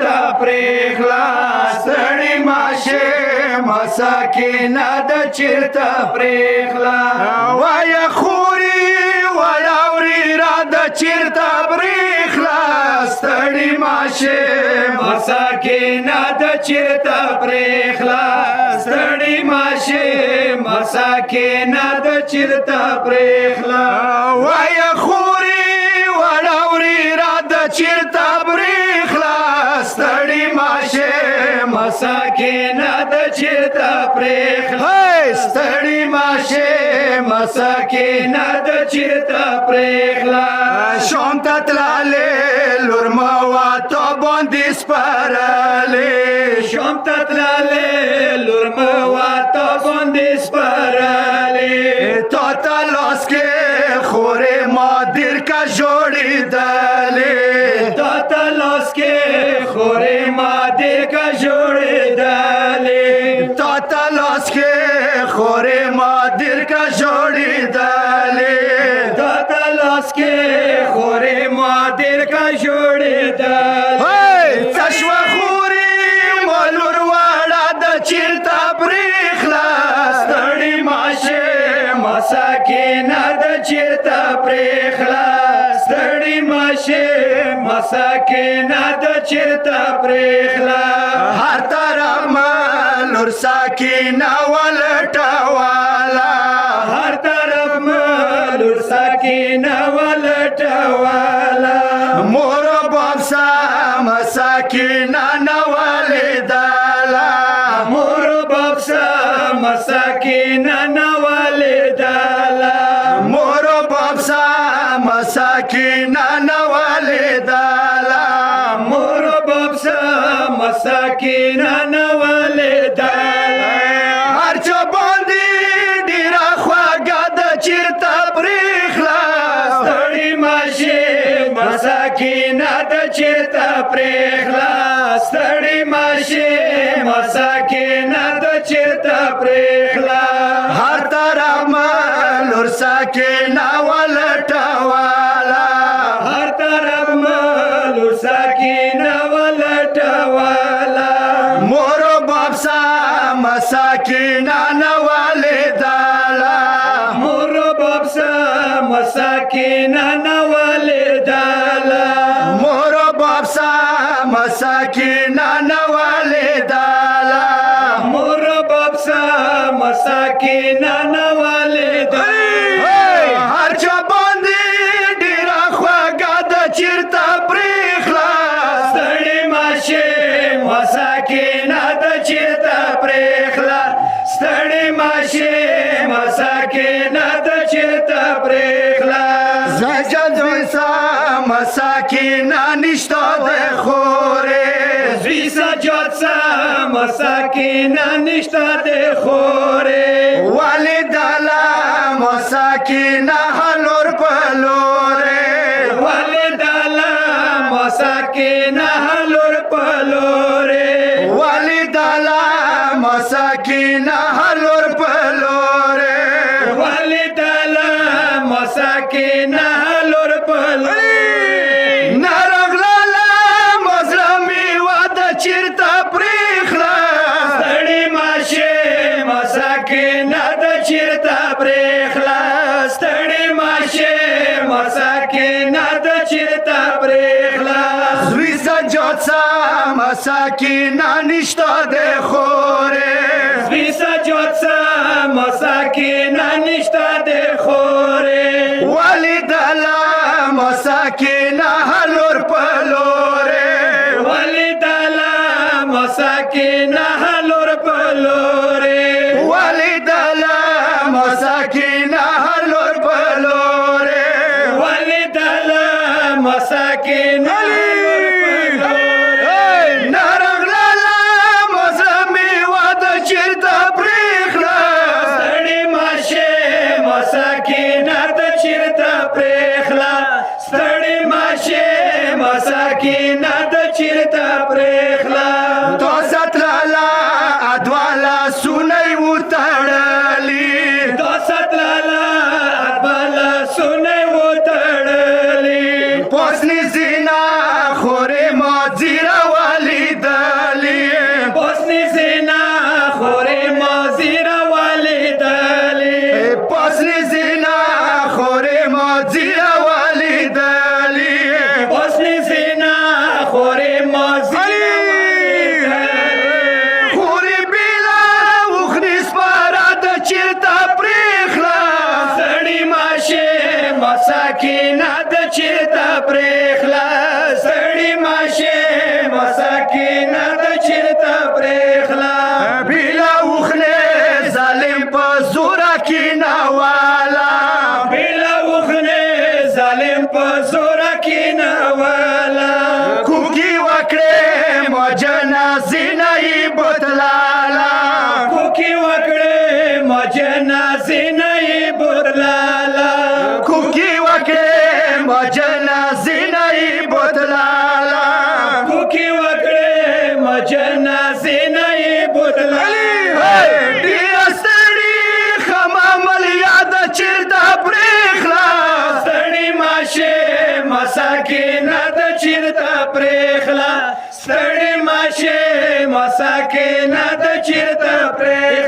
چرته پرېخلا ستړي ماشه مساکینه د چرته پرېخلا وایه خوري ولاوري را د چرته پرېخلا ستړي ماشه مساکینه د چرته پرېخلا ستړي ماشه مساکینه د چرته پرېخلا وایه خوري ولاوري را د چرته پرېخلا ستړي ماشه مساکینه د چرته پرېخلا ستړي ماشه مساکینه د چرته پرېخلا شوم ته تللې لور مه واته باندې سپارلې شوم ته تللې لور مه واته باندې سپارلې تا ته لاس کې خورې ما دیر کا جوړېدلې تا ته لاس کې خورې ما دیر کا جوړېدلې تا ته لاس کې خورې ما دیر کا جوړېدلې تا ته لاس کې خورې ما دیر کا جوړېدلې تشوه خورې مالور واړه د چرته پرېخلا ستړي ماشه مساکینه د چرته پرېخلا ستړي ماشه مساکینه د چرته پرېخلا هر طرف مالور ساکینه ولټواله هر طرف مالور ساکینه ولټواله مور باب سا مساکینه نه ولیدله مور باب سا مساکینه نه ولیدله مور باب سا مساکینه نه ولیدله مور باب سا مساکینه نه ولیدله هر چا باندې ډیره خواږه د چرته پرېخلا ستړي ماشه مساکینه د چرته پرېخلا ستړي ماشه مساکینه د چرته پرېخلا هر طرف مالور ساکینه ولټواله هر طرف مالور ساکینه ولټواله مور باب سا مساکینه نه ولیدله مور باب سا مساکینه نه ولیدله مور باب سا مساکینه نه ولیدله مور باب سا مساکینه نه ولیدله هر چا باندې ډیره خواږه د چرته پرېخلا ستړي ماشه مساکینه د چرته پرېخلا ستړي ماشه مساکینه د چرته پرېخلا زجد ویسا مساکینه نشته د خورې زوی سجاد سا مساکینه نشته د خورې والداله مساکینه هلور په لورې والداله مساکینه هلور په لورې والداله مساکینه هلور په لورې والداله مساکینه هلور په لورې نرغلاله مزرمې واده چرته پرېخلا ستړي ماشه مساکینه د چرته پرېخلا ستړي ماشه مساکینه د چرته پرېخلا زوی سجاد سا مساکینه نشته د خورې زوی سجاد سا مساکینه نشته د خورې والداله مساکینه هلور په لورې والداله مساکینه هلور په لورې والداله مساکینه هلور په لورې والداله مساکینه نرغلاله مزرمې واده چرته پرېخلا ستړي ماشه مساکینه د چرته پرېخلا ستړي ماشه مساکینه د چرته پرېخلا تو ستلاله ادواله وجنا زینای بوتلالا کوکی وکړې مجنا زینای بوتلالا ډیر ستړي خمامل یاد چیرته پرېخلا ستړي ماشه مساکینه د چیرته پرېخلا ستړي ماشه مساکینه د چیرته پرېخلا